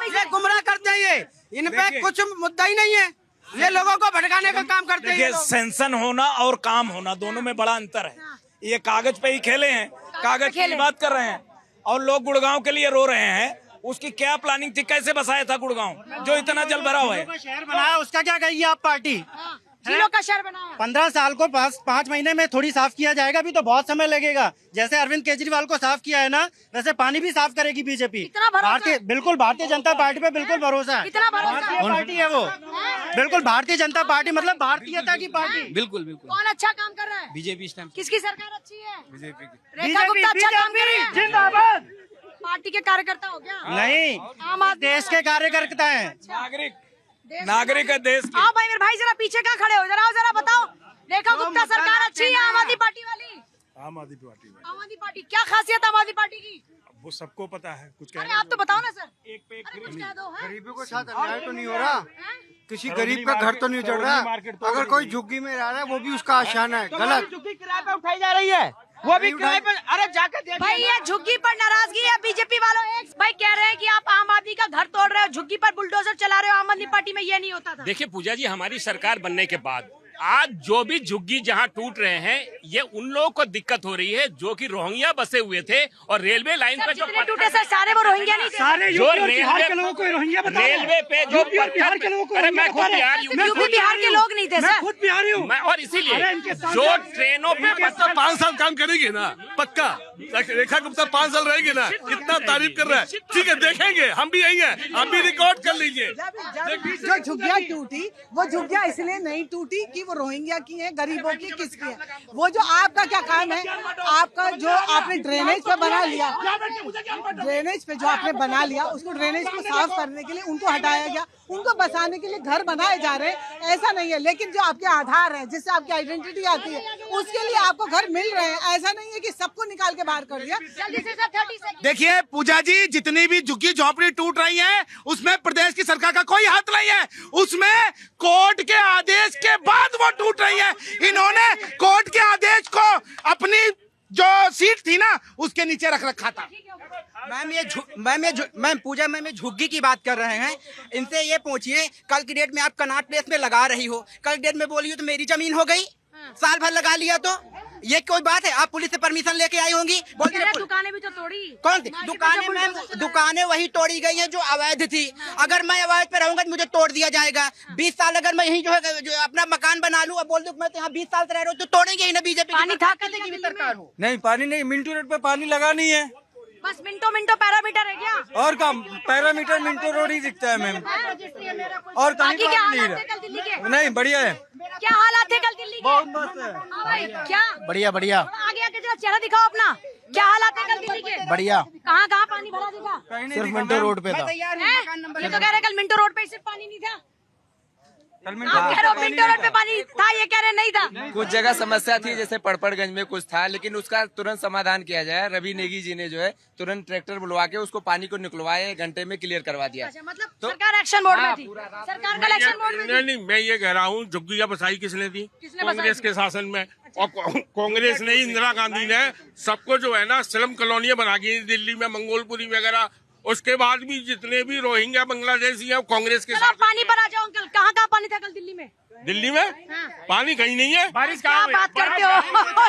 ये गुमराह करते हैं। ये इन पे कुछ मुद्दा ही नहीं है, ये लोगों को भटकाने का काम करते हैं। सेंसन होना और काम होना दोनों में बड़ा अंतर है। ये कागज पे ही खेले हैं, कागज की बात कर रहे हैं और लोग गुड़गांव के लिए रो रहे हैं। उसकी क्या प्लानिंग थी, कैसे बसाया था गुड़गांव जो इतना जल भरा हुआ है। शहर बनाया उसका क्या कहिए आप पार्टी। जिलों का शहर बनाया। 15 साल को 5 महीने में थोड़ी साफ किया जाएगा, भी तो बहुत समय लगेगा। जैसे अरविंद केजरीवाल को साफ किया है ना, वैसे पानी भी साफ करेगी बीजेपी। भारतीय जनता पार्टी पे बिल्कुल भरोसा है। भारतीय पार्टी है वो, बिल्कुल भारतीय जनता पार्टी मतलब भारतीयता की पार्टी। बिल्कुल बिल्कुल। कौन अच्छा काम कर रहा है? बीजेपी इस टाइम किसकी सरकार अच्छी है? बीजेपी की। रेखा गुप्ता अच्छा काम कर रही है। जिंदाबाद। पार्टी के कार्यकर्ता हो गया? नहीं, आम आदमी देश के कार्यकर्ता हैं। नागरिक है देश के। आओ भाई, मेरे भाई जरा पीछे कहाँ खड़े हो, जरा आओ, जरा बताओ। रेखा गुप्ता सरकार अच्छी है आम आदमी पार्टी वाली? आम आदमी पार्टी में आम आदमी पार्टी क्या खासियत है आम आदमी पार्टी की? वो सबको पता है, कुछ अरे आप तो बताओ ना सर। एक पे एक अरे कुछ कह दो। गरीबों के साथ अन्याय तो नहीं हो रहा, किसी गरीब का घर तो नहीं उजड़ रहा। अगर कोई झुग्गी में रह रहा है वो भी उसका आशाना है, गलत। झुग्गी किराए पे उठाई जा रही है, वो भी किराए पे। अरे जाकर देखिए भाई ये झुग्गी पर नाराजगी है बीजेपी वालों। एक भाई कह रहे हैं कि आप आम आदमी का घर तोड़ रहे हो, झुग्गी पर बुलडोजर चला रहे हो। आम आदमी पार्टी में ये नहीं होता था। देखिए पूजा जी, हमारी सरकार बनने के बाद आज जो भी झुग्गी जहां टूट रहे हैं, ये उन लोगों को दिक्कत हो रही है जो कि रोहिंग्या बसे हुए थे और रेलवे लाइन पे जो जितने टूटे सर सारे वो रोहिंग्या नहीं थे। सारे जो यूपी और बिहार के लोगों को रोहिंग्या बता रहे हैं। रेलवे पे जो यूपी और बिहार के लोगों को अरे मैं रोहिंग्या खुद बता रहे हैं। बिहार मैं यूपी बिहार के लोग नहीं थे मैं सर। खुद बिहारी हूँ। मैं और इसीलिए अरे इनके साथ जो ट्रेनों पे 5 साल काम करेगी ना, पक्का। रेखा गुप्ता 5 साल रहेगी ना, इतना तारीफ कर रहा है। ठीक है, देखेंगे, हम भी यही हैं, हम भी रिकॉर्ड कर लीजिए। जो झुग्गियाँ टूटी वो झुग्गियाँ इसलिए नहीं टूटी कि वो रोहिंग्या की है, गरीबों की, किसकी है। वो जो आपका क्या काम है, आपका जो आपने ड्रेनेज पे बना लिया, ड्रेनेज पे जो आपने बना लिया, उसको ड्रेनेज को साफ करने के लिए उनको हटाया गया, उनको बसाने के लिए घर बनाए जा रहे हैं, ऐसा नहीं है। लेकिन जो आपके आधार है, जिससे आपकी आइडेंटिटी आती है, उसके लिए आपको घर मिल रहे हैं। ऐसा नहीं है कि सबको निकाल के बाहर कर दिया। देखिए पूजा जी, जितनी भी झुग्गी झोपड़ी टूट रही है उसमें प्रदेश की सरकार का कोई हाथ नहीं है। उसमें कोर्ट के आदेश के बाद वो टूट रही है। इन्होंने कोर्ट के आदेश को अपनी जो सीट थी ना उसके नीचे रख रखा था। मैम पूजा मैम ये झुग्गी की बात कर रहे हैं, इनसे ये पूछिए कल की डेट में आप कनॉट प्लेस में लगा रही हो, कल की डेट में बोली हो तो मेरी जमीन हो गई, साल भर लगा लिया तो ये कोई बात है? आप पुलिस से परमिशन लेके आई होंगी। दुकानें भी तो तोड़ी। कौन सी दुकानें मैम? दुकानें वही तोड़ी गई हैं जो अवैध थी। अगर मैं अवैध पे रहूंगा तो मुझे तोड़ दिया जाएगा। 20 साल अगर मैं यही जो है जो अपना मकान बना लूं और बोल दूं मैं तो यहाँ 20 साल से रह रहा हूँ, तो तोड़ेंगे ही ना बीजेपी। पानी था की भी सरकार हो। नहीं, पानी नहीं, मिंटो रोड पे पानी लगा नहीं है। बस मिनटों पैरामीटर है क्या? और का पैरामीटर मिंटो रोड ही दिखता है मैम, और कहीं क्या पानी नहीं हालात थे कल दिल्ली के? रहा। नहीं, बढ़िया है, क्या हालात थे कल दिल्ली के? बहुत मस्त है। हाँ भाई, क्या बढ़िया बढ़िया आगे आके जरा चेहरा दिखाओ अपना। क्या हालात थे कल दिल्ली के? बढ़िया। कहाँ कहाँ पानी भरा दिखा? सिर्फ मिंटो रोड पे था। ये तो कह रहे कल मिंटो रोड पे सिर्फ पानी नहीं था। आप कह रहे हो मिंटो रोड पे पानी था, ये कह रहे नहीं था। कुछ जगह समस्या थी, जैसे पड़पड़गंज में कुछ था, लेकिन उसका तुरंत समाधान किया जाए। रवि नेगी जी ने जो है तुरंत ट्रैक्टर बुलवा के उसको पानी को निकलवाए, घंटे में क्लियर करवा दिया। अच्छा, मतलब सरकार एक्शन मोड में थी, सरकार कल एक्शन मोड में थी। नहीं, मैं ये कह रहा हूँ झुग्गियाँ बसाई किसने थी? कांग्रेस के शासन में। और कांग्रेस ने, इंदिरा गांधी ने सबको जो है ना स्लम कॉलोनियां बना दी दिल्ली में, मंगोलपुरी वगैरह। उसके बाद भी जितने भी रोहिंग्या बांग्लादेशी हैं कांग्रेस के साथ। पानी पर आ जाओ अंकल, कहाँ कहाँ पानी था कल दिल्ली में? दिल्ली में पानी कहीं नहीं है। बारिश क्या बात करते हो?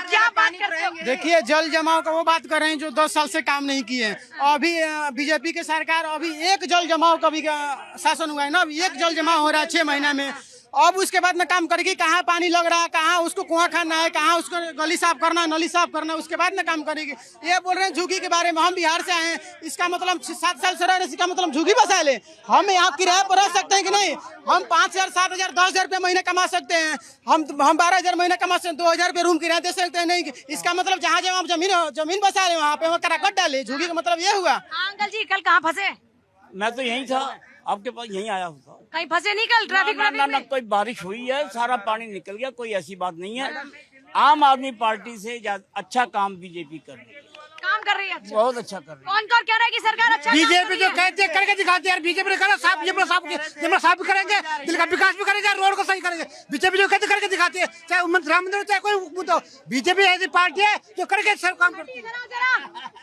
क्या बात करते हो? देखिए, जल जमाव का वो बात कर रहे हैं जो 10 साल से काम नहीं किए हैं। अभी बीजेपी की सरकार, अभी एक जल जमाव का भी शासन हुआ है ना, अभी एक जल जमाव हो रहा है 6 महीना में। अब उसके बाद में काम करेगी, कहाँ पानी लग रहा है, कहाँ उसको कुआं खाना है, कहाँ उसको गली साफ करना है, नली साफ करना है, उसके बाद में काम करेगी। ये बोल रहे हैं झुग्गी के बारे में, हम बिहार से आए हैं, इसका मतलब 7 साल से रह रहे, इसका मतलब झुग्गी बसा ले। हम यहाँ किराए पर रह सकते हैं कि नहीं? हम 5,000, 7,000, 10,000 रुपये महीने कमा सकते हैं, हम 12,000 महीने कमा सकते हैं, 2,000 रुपये रूम किराया दे सकते हैं नहीं? इसका मतलब जहाँ जहाँ जमीन बसा ले वहाँ पे कराकट डाले, झुग्गी का मतलब ये हुआ। अंकल जी कल कहाँ फंसे? मैं तो यहीं था, आपके पास यहीं आया हूँ। कहीं फंसे नहीं कल ट्रैफिक ना कोई बारिश हुई है, सारा पानी निकल गया, कोई ऐसी बात नहीं है। आम आदमी पार्टी से अच्छा काम बीजेपी कर रही है, काम कर रही है, अच्छा। बहुत अच्छा कर रही है। कौन कौन कह रहा है कि सरकार अच्छा बीजेपी जो कहते हैं करके दिखाते हैं यार। बीजेपी ने कहा साफ साफ भी करेंगे, दिल का विकास भी करेंगे, रोड को सही करेंगे। बीजेपी जो कहते करके दिखाती है, चाहे राम मंदिर चाहे कोई मुद्दा। बीजेपी ऐसी पार्टी है जो करके सब काम करती है।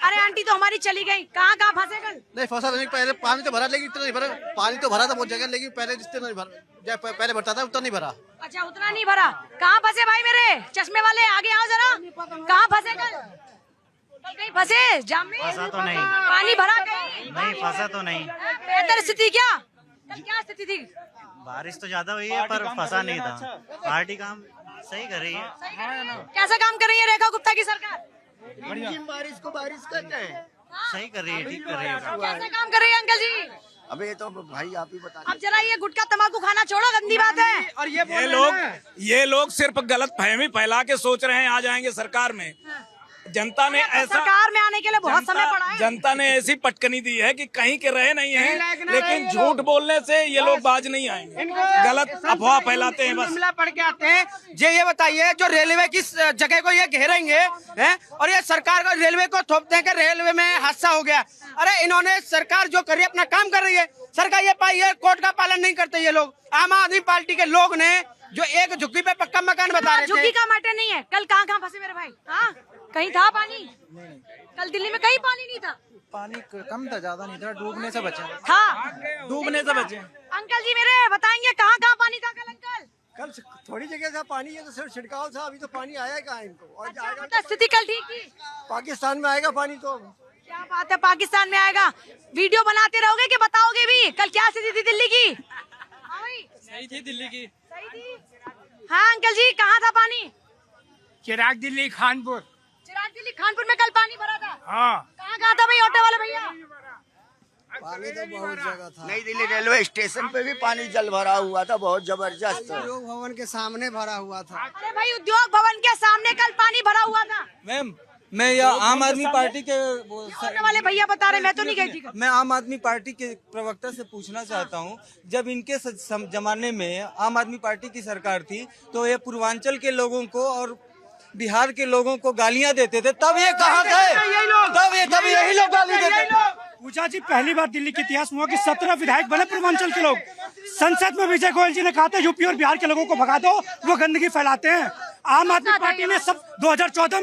अरे आंटी तो हमारी चली गई, कहाँ कहाँ फंसे कल? नहीं फंसा नहीं, पहले पानी तो भरा, लेकिन इतना नहीं भरा। पानी तो भरा था बहुत जगह, लेकिन पहले जितने नहीं भरा, पहले भरता था उतना नहीं भरा। अच्छा उतना नहीं भरा। कहाँ फंसे भाई मेरे चश्मे वाले, आगे आओ जरा। कहाँ फंसे कल? कहीं फंसे जाम में? फंसा तो नहीं। पानी भरा कहीं? नहीं फंसा तो नहीं। बेहतर स्थिति क्या? क्या स्थिति थी? बारिश तो ज्यादा हुई है पर फंसा नहीं था। पार्टी काम सही कर रही है। कैसा काम कर रही है रेखा गुप्ता की सरकार? बारिश को बारिश करते हैं, सही कर रही है, ठीक कर रही है। कैसा काम कर रही है अंकल जी? अबे ये तो भाई आप ही बता। अब जरा ये गुटखा तंबाकू खाना छोड़ो, गंदी बात है। और ये लोग सिर्फ गलत फहमी फैला के सोच रहे हैं आ जाएंगे सरकार में। जनता ने ऐसा सरकार में आने के लिए बहुत समय पड़ा है। जनता ने ऐसी पटकनी दी है कि कहीं के रहे नहीं है, लेकिन झूठ बोलने से ये लोग बाज नहीं आएंगे, गलत अफवाह फैलाते हैं बस। जुमला पढ़ के आते हैं। ये बताइए जो रेलवे की जगह को ये घेरेंगे हैं और ये सरकार को रेलवे को थोपते हैं कि रेलवे में हादसा हो गया। अरे इन्होंने सरकार जो कर रही है अपना काम कर रही है। सरकार ये पाई है कोर्ट का पालन नहीं करते ये लोग। आम आदमी पार्टी के लोग ने जो एक झुग्गी पे पक्का मकान बता रहे थे। झुग्गी का मैटर नहीं है। कल कहाँ कहाँ फंसे मेरे भाई? हाँ कहीं था पानी? कल दिल्ली में कहीं पानी नहीं था। पानी कम था, ज्यादा नहीं था, डूबने से बचे। था डूबने से बचे। अंकल जी मेरे बताएंगे कहाँ कहाँ पानी था कल? अंकल कल थोड़ी जगह था पानी, ये तो सिर्फ छिड़काव था, अभी तो पानी आया कहाँ इनको। और अच्छा, स्थिति कल ठीक थी? पाकिस्तान में आएगा पानी तो। क्या बात है, पाकिस्तान में आएगा। वीडियो बनाते रहोगे कि बताओगे भी कल क्या स्थिति थी दिल्ली की? सही थी दिल्ली की, सही थी। हाँ अंकल जी कहाँ था पानी? चिराग दिल्ली खानपुर। चिराग दिल्ली खानपुर में कल पानी भरा था? हाँ। कहाँ था भाई ऑटो वाले भैया? पानी तो बहुत जगह था। नई दिल्ली रेलवे स्टेशन पे भी पानी जल भरा हुआ था, बहुत जबरदस्त। उद्योग भवन के सामने भरा हुआ था। अरे भाई उद्योग भवन के सामने कल पानी भरा हुआ था। मैम मैं यह आम आदमी पार्टी के ऑटो वाले भैया बता रहे, मैं तो नहीं गई थी। मैं आम आदमी पार्टी के प्रवक्ता से पूछना चाहता हूं, जब इनके जमाने में आम आदमी पार्टी की सरकार थी तो ये पूर्वांचल के लोगों को और बिहार के लोगों को गालियां देते थे, तब ये कहाँ गए? तब यही लोग गाली देते थे। पूजा जी पहली बार दिल्ली के इतिहास में हुआ कि 17 विधायक बने पूर्वांचल के लोग। संसद में विजय गोयल जी ने कहा था यूपी और बिहार के लोगों को भगा दो, वो गंदगी फैलाते हैं। आम आदमी पार्टी ने सब 2014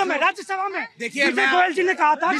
में राज्यसभा में देखिए गोयल जी ने कहा था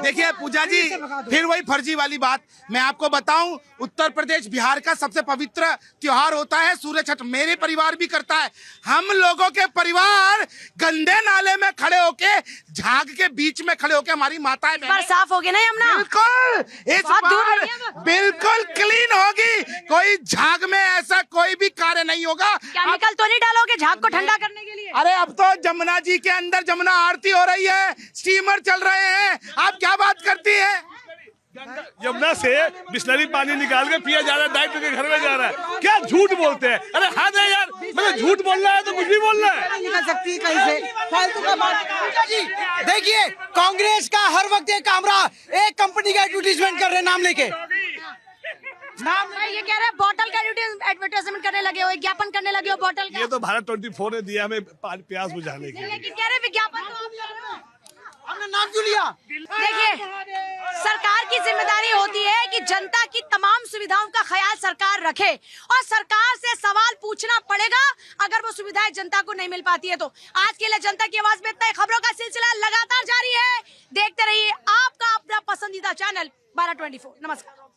देखिए पूजा जी फिर वही फर्जी वाली बात। मैं आपको बताऊं उत्तर प्रदेश बिहार का सबसे पवित्र त्योहार होता है सूर्य छठ। मेरे परिवार भी करता है। हम लोगों के परिवार गंदे नाले में खड़े होके झाग के बीच में खड़े होके हमारी माताएं साफ होगी ना यमुना? बिल्कुल इस बार बिल्कुल क्लीन होगी। कोई झाग में ऐसा कोई भी कार्य नहीं होगा। केमिकल तो नहीं डालोगे झाग को ठंडा करने के लिए? अरे अब तो जमुना जी के अंदर जमुना आरती हो रही है, स्टीमर चल रहे हैं। आप क्या बात करती है? यमुना से बिस्लरी पानी निकाल के पिया जा रहा है, डायरेक्ट के घर में जा रहा है। क्या झूठ बोलते हैं? अरे हद है यार, मतलब झूठ बोलना है तो कुछ भी बोलना है। निकल सकती है कहीं से फालतू का बात। देखिए कांग्रेस का हर वक्त एक कैमरा एक कंपनी का एडवर्टीजमेंट कर रहे नाम लेके। ये कह रहे हैं बोतल का एडवर्टाइजमेंट करने लगे हो, विज्ञापन करने लगे हो बोतल का। ये तो भारत 24 ने दिया हमें प्यास बुझाने के लिए। लेकिन कह रहे विज्ञापन तो आप कर रहे हो। हमने नाम क्यों लिया? देखिए सरकार की जिम्मेदारी होती है कि जनता की तमाम सुविधाओं का ख्याल सरकार रखे और सरकार से सवाल पूछना पड़ेगा अगर वो सुविधाएं जनता को नहीं मिल पाती है तो। आज के लिए जनता की आवाज में इतना ही। खबरों का सिलसिला लगातार जारी है, देखते रहिए आपका अपना पसंदीदा चैनल 1224। नमस्कार।